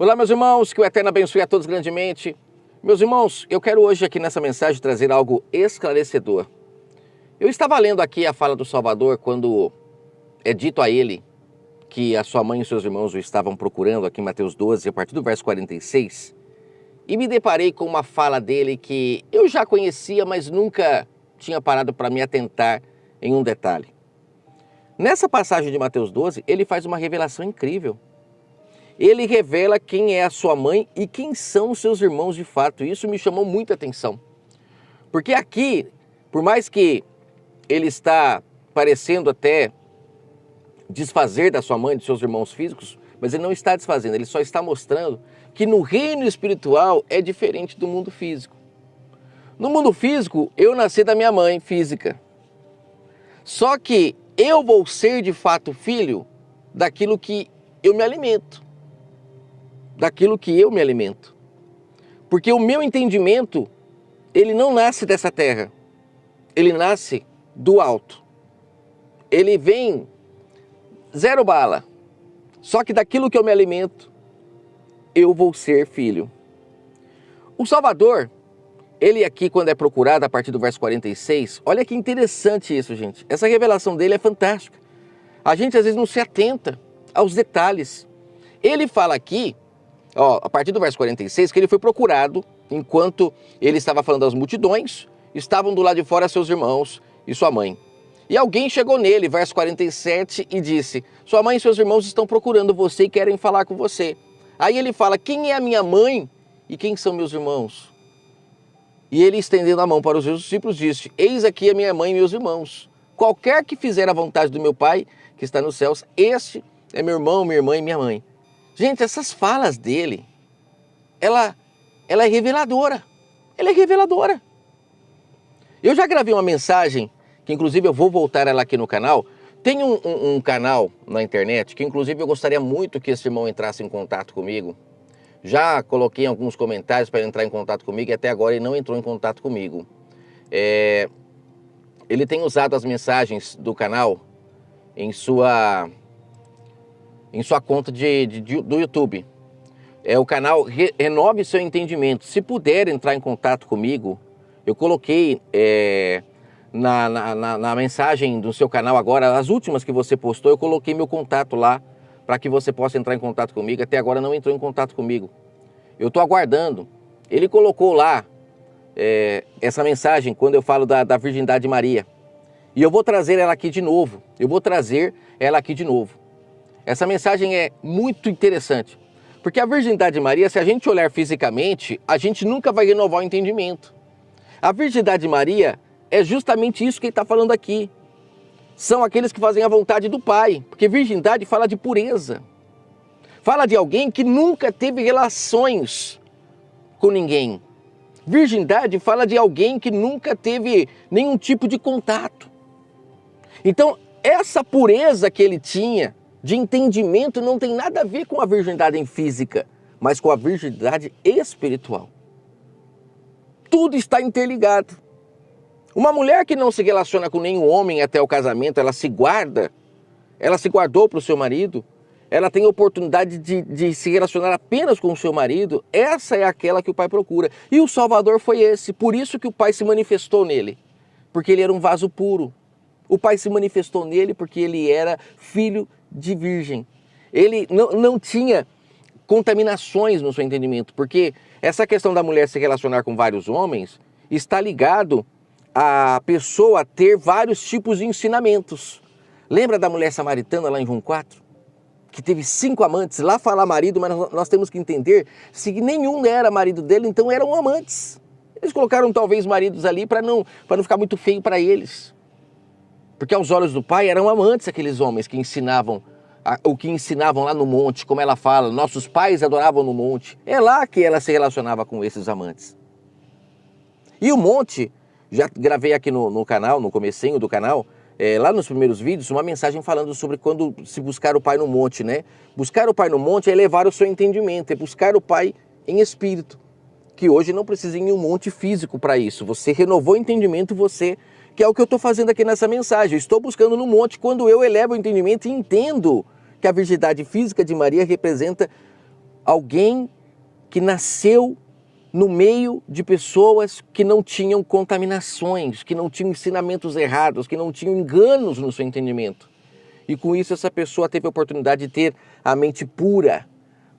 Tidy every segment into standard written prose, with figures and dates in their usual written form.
Olá, meus irmãos, que o Eterno abençoe a todos grandemente. Meus irmãos, eu quero hoje aqui nessa mensagem trazer algo esclarecedor. Eu estava lendo aqui a fala do Salvador quando é dito a ele que a sua mãe e seus irmãos o estavam procurando aqui em Mateus 12, a partir do verso 46, e me deparei com uma fala dele que eu já conhecia, mas nunca tinha parado para me atentar em um detalhe. Nessa passagem de Mateus 12, ele faz uma revelação incrível. Ele revela quem é a sua mãe e quem são os seus irmãos de fato. Isso me chamou muita atenção. Porque aqui, por mais que ele está parecendo até desfazer da sua mãe e dos seus irmãos físicos, mas ele não está desfazendo, ele só está mostrando que no reino espiritual é diferente do mundo físico. No mundo físico, eu nasci da minha mãe física. Só que eu vou ser de fato filho daquilo que eu me alimento. Daquilo que eu me alimento. Porque o meu entendimento, ele não nasce dessa terra. Ele nasce do alto. Ele vem zero bala. Só que daquilo que eu me alimento, eu vou ser filho. O Salvador, ele aqui quando é procurado a partir do verso 46, olha que interessante isso, gente. Essa revelação dele é fantástica. A gente às vezes não se atenta aos detalhes. Ele fala aqui, a partir do verso 46, que ele foi procurado enquanto ele estava falando às multidões, estavam do lado de fora seus irmãos e sua mãe. E alguém chegou nele, verso 47, e disse: sua mãe e seus irmãos estão procurando você e querem falar com você. Aí ele fala: quem é a minha mãe e quem são meus irmãos? E ele, estendendo a mão para os seus discípulos, disse: eis aqui a minha mãe e meus irmãos. Qualquer que fizer a vontade do meu Pai, que está nos céus, este é meu irmão, minha irmã e minha mãe. Gente, essas falas dele, ela é reveladora. Ela é reveladora. Eu já gravei uma mensagem, que inclusive eu vou voltar ela aqui no canal. Tem um canal na internet, que inclusive eu gostaria muito que esse irmão entrasse em contato comigo. Já coloquei alguns comentários para ele entrar em contato comigo e até agora ele não entrou em contato comigo. Ele tem usado as mensagens do canal em sua conta do YouTube. É o canal Renove Seu Entendimento. Se puder entrar em contato comigo, eu coloquei na mensagem do seu canal agora, as últimas que você postou, eu coloquei meu contato lá para que você possa entrar em contato comigo. Até agora não entrou em contato comigo. Eu estou aguardando. Ele colocou lá essa mensagem quando eu falo da virgindade de Maria. E eu vou trazer ela aqui de novo. Essa mensagem é muito interessante. Porque a virgindade de Maria, se a gente olhar fisicamente, a gente nunca vai renovar o entendimento. A virgindade de Maria é justamente isso que ele está falando aqui. São aqueles que fazem a vontade do Pai. Porque virgindade fala de pureza. Fala de alguém que nunca teve relações com ninguém. Virgindade fala de alguém que nunca teve nenhum tipo de contato. Então, essa pureza que ele tinha de entendimento não tem nada a ver com a virgindade física, mas com a virgindade espiritual. Tudo está interligado. Uma mulher que não se relaciona com nenhum homem até o casamento, ela se guardou para o seu marido, ela tem a oportunidade de se relacionar apenas com o seu marido, essa é aquela que o Pai procura. E o Salvador foi esse, por isso que o Pai se manifestou nele, porque ele era um vaso puro. O Pai se manifestou nele porque ele era filho de virgem. Ele não tinha contaminações no seu entendimento, porque essa questão da mulher se relacionar com vários homens está ligado a pessoa ter vários tipos de ensinamentos. Lembra da mulher samaritana lá em João 4? Que teve 5 amantes, lá fala marido, mas nós temos que entender se nenhum era marido dele, então eram amantes. Eles colocaram talvez maridos ali para não ficar muito feio para eles. Porque aos olhos do Pai eram amantes aqueles homens que ensinavam o que ensinavam lá no monte, como ela fala, nossos pais adoravam no monte. É lá que ela se relacionava com esses amantes. E o monte, já gravei aqui no canal, no comecinho do canal, lá nos primeiros vídeos, uma mensagem falando sobre quando se buscar o Pai no monte, né? Buscar o Pai no monte é elevar o seu entendimento, é buscar o Pai em espírito. Que hoje não precisa ir em um monte físico para isso. Você renovou o entendimento, que é o que eu estou fazendo aqui nessa mensagem. Eu estou buscando no monte quando eu elevo o entendimento e entendo que a virgindade física de Maria representa alguém que nasceu no meio de pessoas que não tinham contaminações, que não tinham ensinamentos errados, que não tinham enganos no seu entendimento. E com isso essa pessoa teve a oportunidade de ter a mente pura,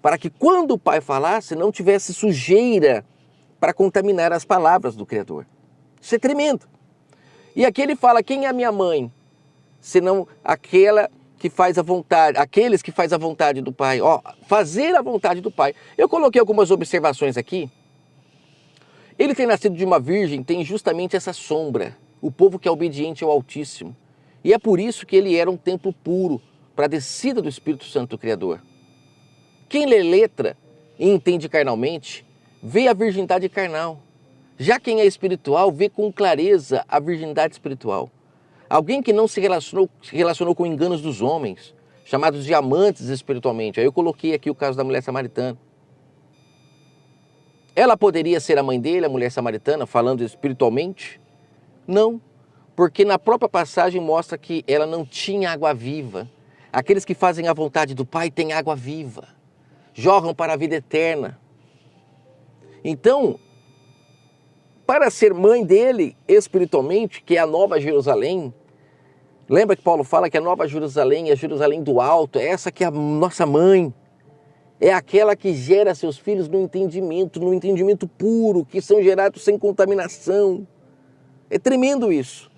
para que quando o pai falasse não tivesse sujeira para contaminar as palavras do Criador. Isso é tremendo. E aqui ele fala, quem é a minha mãe? Senão aquela que faz a vontade, aqueles que faz a vontade do Pai. Ó, fazer a vontade do Pai. Eu coloquei algumas observações aqui. Ele ter nascido de uma virgem tem justamente essa sombra. O povo que é obediente ao Altíssimo. E é por isso que ele era um templo puro para a descida do Espírito Santo do Criador. Quem lê letra e entende carnalmente, vê a virgindade carnal. Já quem é espiritual vê com clareza a virgindade espiritual. Alguém que não se relacionou com enganos dos homens, chamados de amantes espiritualmente. Aí eu coloquei aqui o caso da mulher samaritana. Ela poderia ser a mãe dele, a mulher samaritana, falando espiritualmente? Não, porque na própria passagem mostra que ela não tinha água viva. Aqueles que fazem a vontade do Pai têm água viva, jorram para a vida eterna. Então, para ser mãe dele espiritualmente, que é a Nova Jerusalém, lembra que Paulo fala que a Nova Jerusalém é a Jerusalém do alto, é essa que é a nossa mãe, é aquela que gera seus filhos no entendimento puro, que são gerados sem contaminação. É tremendo isso.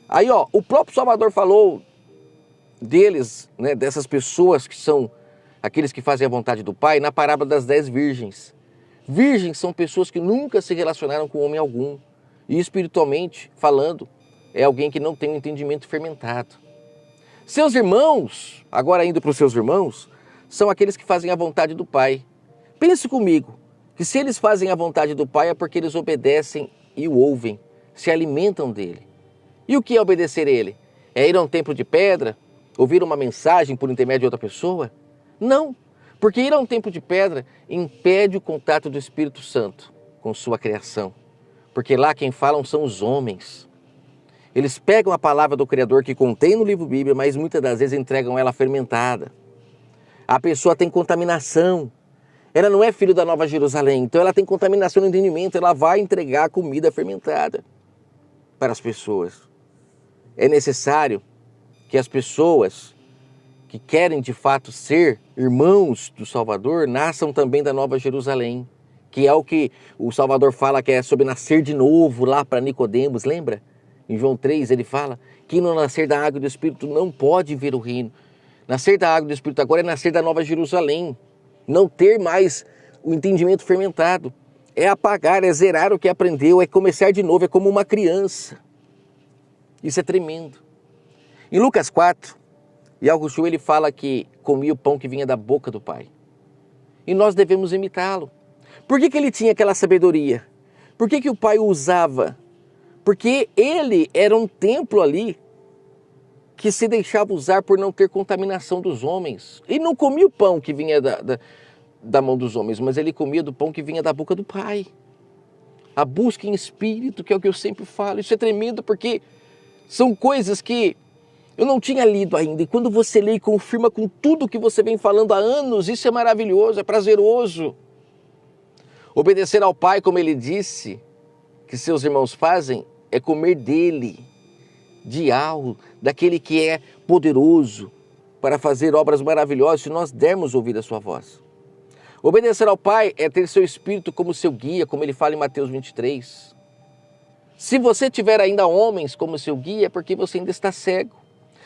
Aí, ó, o próprio Salvador falou deles, né, dessas pessoas que são aqueles que fazem a vontade do Pai, na parábola das 10 virgens. Virgens são pessoas que nunca se relacionaram com homem algum. E espiritualmente falando, é alguém que não tem um entendimento fermentado. Seus irmãos, agora indo para os seus irmãos, são aqueles que fazem a vontade do Pai. Pense comigo, que se eles fazem a vontade do Pai é porque eles obedecem e o ouvem, se alimentam dele. E o que é obedecer a ele? É ir a um templo de pedra? Ouvir uma mensagem por intermédio de outra pessoa? Não. Porque ir a um templo de pedra impede o contato do Espírito Santo com sua criação. Porque lá quem falam são os homens. Eles pegam a palavra do Criador que contém no livro Bíblia, mas muitas das vezes entregam ela fermentada. A pessoa tem contaminação. Ela não é filho da Nova Jerusalém, então ela tem contaminação no entendimento. Ela vai entregar comida fermentada para as pessoas. É necessário que as pessoas que querem de fato ser irmãos do Salvador, nasçam também da Nova Jerusalém, que é o que o Salvador fala que é sobre nascer de novo lá para Nicodemos, lembra? Em João 3 ele fala que no nascer da água e do Espírito não pode ver o reino. Nascer da água e do Espírito agora é nascer da Nova Jerusalém, não ter mais o entendimento fermentado, é apagar, é zerar o que aprendeu, é começar de novo, é como uma criança. Isso é tremendo. Em Lucas 4, Yahushua ele fala que comia o pão que vinha da boca do Pai. E nós devemos imitá-lo. Por que ele tinha aquela sabedoria? Por que o Pai o usava? Porque ele era um templo ali que se deixava usar por não ter contaminação dos homens. Ele não comia o pão que vinha da mão dos homens, mas ele comia do pão que vinha da boca do Pai. A busca em espírito, que é o que eu sempre falo, isso é tremendo porque são coisas que eu não tinha lido ainda, e quando você lê e confirma com tudo que você vem falando há anos, isso é maravilhoso, é prazeroso. Obedecer ao Pai, como ele disse, que seus irmãos fazem, é comer dele, de algo, daquele que é poderoso para fazer obras maravilhosas, se nós dermos ouvir a sua voz. Obedecer ao Pai é ter seu Espírito como seu guia, como ele fala em Mateus 23. Se você tiver ainda homens como seu guia, é porque você ainda está cego.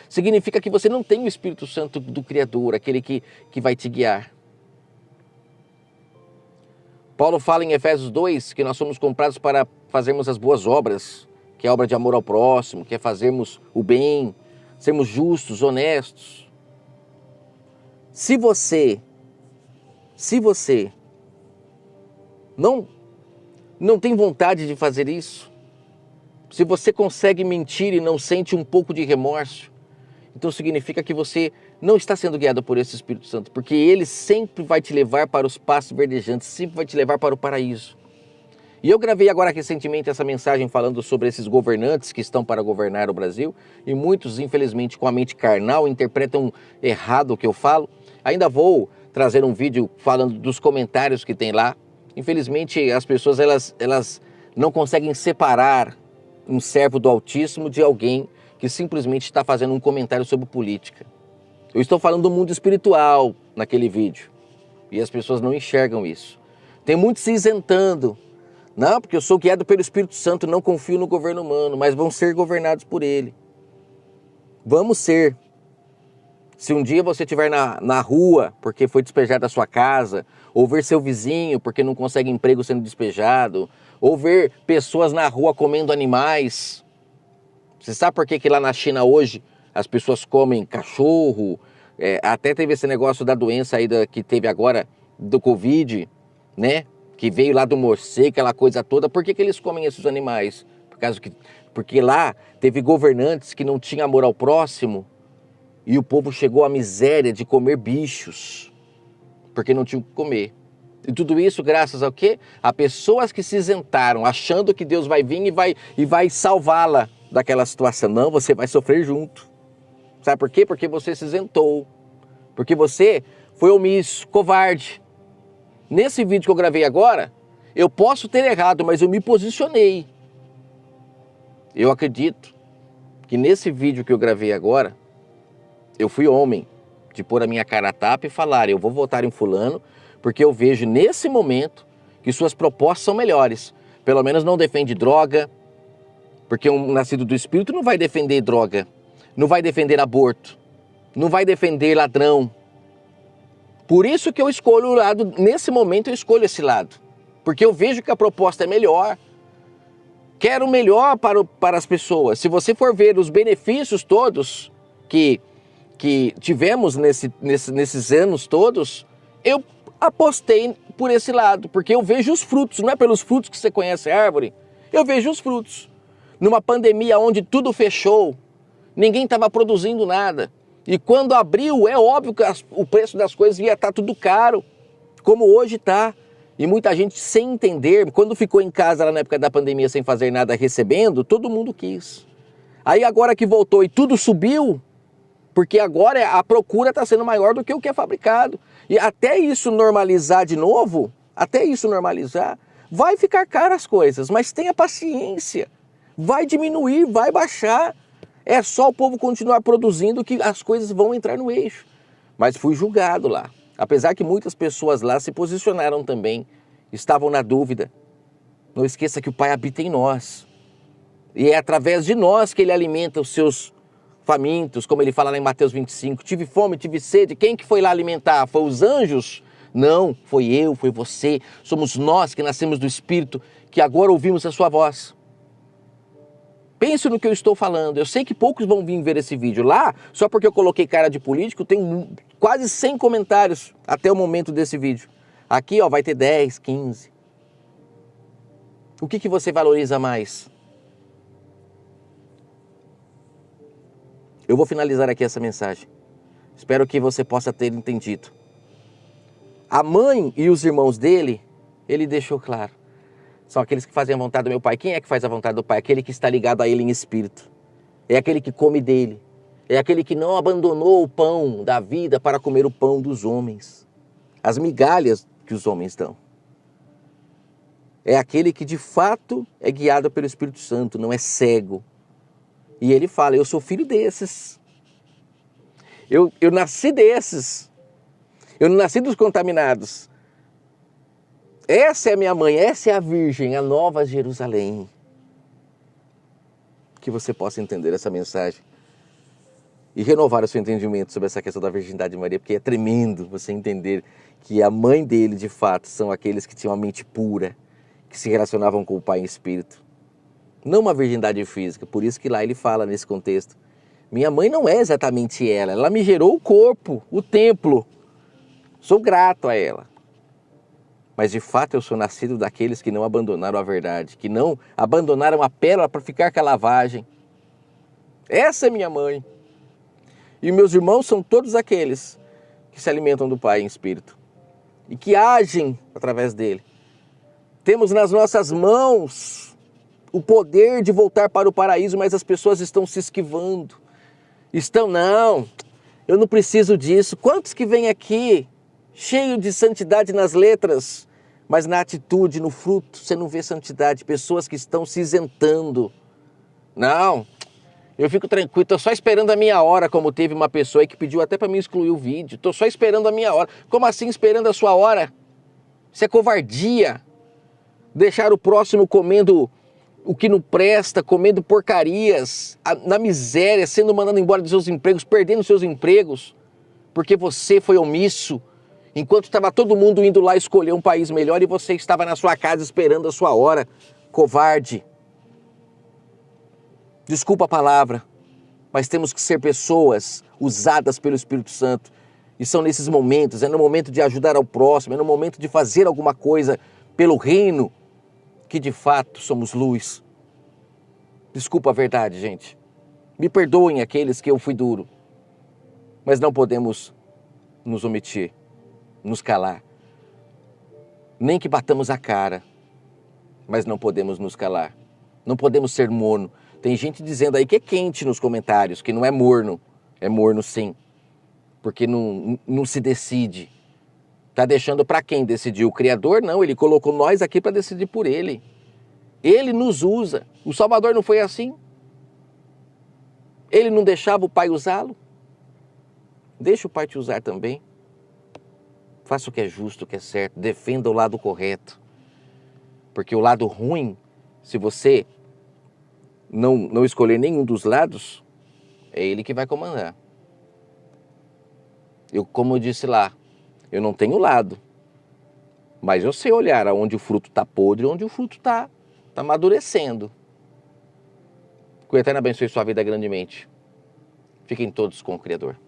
Significa que você não tem o Espírito Santo do Criador, aquele que vai te guiar. Paulo fala em Efésios 2 que nós somos comprados para fazermos as boas obras, que é a obra de amor ao próximo, que é fazermos o bem, sermos justos, honestos. Se você não tem vontade de fazer isso, se você consegue mentir e não sente um pouco de remorso, então significa que você não está sendo guiado por esse Espírito Santo, porque ele sempre vai te levar para os pastos verdejantes, sempre vai te levar para o paraíso. E eu gravei agora recentemente essa mensagem falando sobre esses governantes que estão para governar o Brasil, e muitos, infelizmente, com a mente carnal, interpretam errado o que eu falo. Ainda vou trazer um vídeo falando dos comentários que tem lá. Infelizmente, as pessoas elas não conseguem separar um servo do Altíssimo de alguém que simplesmente está fazendo um comentário sobre política. Eu estou falando do mundo espiritual naquele vídeo. E as pessoas não enxergam isso. Tem muitos se isentando. Não, porque eu sou guiado pelo Espírito Santo, não confio no governo humano, mas vão ser governados por ele. Vamos ser. Se um dia você estiver na rua porque foi despejado da sua casa, ou ver seu vizinho porque não consegue emprego sendo despejado, ou ver pessoas na rua comendo animais. Você sabe por que lá na China hoje as pessoas comem cachorro? Até teve esse negócio da doença aí que teve agora, do Covid, né? Que veio lá do morcego, aquela coisa toda. Por que eles comem esses animais? Porque lá teve governantes que não tinham amor ao próximo e o povo chegou à miséria de comer bichos, porque não tinham o que comer. E tudo isso graças ao quê? A pessoas que se isentaram, achando que Deus vai vir e vai salvá-la daquela situação. Não, você vai sofrer junto. Sabe por quê? Porque você se isentou. Porque você foi omisso, covarde. Nesse vídeo que eu gravei agora, eu posso ter errado, mas eu me posicionei. Eu acredito que nesse vídeo que eu gravei agora, eu fui homem de pôr a minha cara a tapa e falar, eu vou votar em fulano, porque eu vejo nesse momento que suas propostas são melhores. Pelo menos não defende droga, porque um nascido do Espírito não vai defender droga, não vai defender aborto, não vai defender ladrão. Por isso que eu escolho o lado, nesse momento eu escolho esse lado. Porque eu vejo que a proposta é melhor. Quero o melhor para as pessoas. Se você for ver os benefícios todos que tivemos nesses anos todos, eu apostei por esse lado. Porque eu vejo os frutos, não é pelos frutos que você conhece a árvore. Eu vejo os frutos. Numa pandemia onde tudo fechou, ninguém estava produzindo nada. E quando abriu, é óbvio que o preço das coisas ia estar tudo caro, como hoje está. E muita gente sem entender, quando ficou em casa lá na época da pandemia sem fazer nada, recebendo, todo mundo quis. Aí agora que voltou e tudo subiu, porque agora a procura está sendo maior do que o que é fabricado. E até isso normalizar de novo, vai ficar caro as coisas, mas tenha paciência. Vai diminuir, vai baixar. É só o povo continuar produzindo que as coisas vão entrar no eixo. Mas fui julgado lá. Apesar que muitas pessoas lá se posicionaram também, estavam na dúvida. Não esqueça que o Pai habita em nós. E é através de nós que Ele alimenta os seus famintos, como Ele fala lá em Mateus 25. Tive fome, tive sede. Quem que foi lá alimentar? Foi os anjos? Não, foi eu, foi você. Somos nós que nascemos do Espírito, que agora ouvimos a sua voz. Pense no que eu estou falando. Eu sei que poucos vão vir ver esse vídeo. Lá, só porque eu coloquei cara de político, tem quase 100 comentários até o momento desse vídeo. Aqui, ó, vai ter 10, 15. O que você valoriza mais? Eu vou finalizar aqui essa mensagem. Espero que você possa ter entendido. A mãe e os irmãos dele, ele deixou claro. São aqueles que fazem a vontade do meu Pai. Quem é que faz a vontade do Pai? Aquele que está ligado a Ele em espírito. É aquele que come dele. É aquele que não abandonou o pão da vida para comer o pão dos homens. As migalhas que os homens dão. É aquele que de fato é guiado pelo Espírito Santo, não é cego. E ele fala, eu sou filho desses. Eu nasci desses. Eu não nasci dos contaminados. Essa é a minha mãe, essa é a Virgem, a Nova Jerusalém. Que você possa entender essa mensagem e renovar o seu entendimento sobre essa questão da virgindade de Maria, porque é tremendo você entender que a mãe dele, de fato, são aqueles que tinham a mente pura, que se relacionavam com o Pai em espírito. Não uma virgindade física, por isso que lá ele fala nesse contexto. Minha mãe não é exatamente ela me gerou o corpo, o templo. Sou grato a ela. Mas de fato eu sou nascido daqueles que não abandonaram a verdade, que não abandonaram a pérola para ficar com a lavagem. Essa é minha mãe. E meus irmãos são todos aqueles que se alimentam do Pai em espírito e que agem através dele. Temos nas nossas mãos o poder de voltar para o paraíso, mas as pessoas estão se esquivando. Não, eu não preciso disso. Quantos que vêm aqui cheio de santidade nas letras, mas na atitude, no fruto, você não vê santidade. Pessoas que estão se isentando. Não, eu fico tranquilo, estou só esperando a minha hora, como teve uma pessoa aí que pediu até para mim excluir o vídeo. Estou só esperando a minha hora. Como assim esperando a sua hora? Isso é covardia. Deixar o próximo comendo o que não presta, comendo porcarias, na miséria, sendo mandado embora dos seus empregos, perdendo seus empregos, porque você foi omisso, enquanto estava todo mundo indo lá escolher um país melhor e você estava na sua casa esperando a sua hora. Covarde. Desculpa a palavra, mas temos que ser pessoas usadas pelo Espírito Santo. E são nesses momentos, é no momento de ajudar ao próximo, é no momento de fazer alguma coisa pelo reino, que de fato somos luz. Desculpa a verdade, gente. Me perdoem aqueles que eu fui duro. Mas não podemos nos omitir, nos calar. Nem que batamos a cara, mas não podemos nos calar. Não podemos ser morno. Tem gente dizendo aí que é quente nos comentários, que não é morno. É morno sim, porque não se decide. Está deixando para quem decidir? O Criador? Não, Ele colocou nós aqui para decidir por Ele. Ele nos usa. O Salvador não foi assim? Ele não deixava o Pai usá-lo? Deixa o Pai te usar também. Faça o que é justo, o que é certo. Defenda o lado correto. Porque o lado ruim, se você não escolher nenhum dos lados, é Ele que vai comandar. Como eu disse lá, eu não tenho lado, mas eu sei olhar aonde o fruto está podre e onde o fruto está amadurecendo. Que o Eterno abençoe sua vida grandemente. Fiquem todos com o Criador.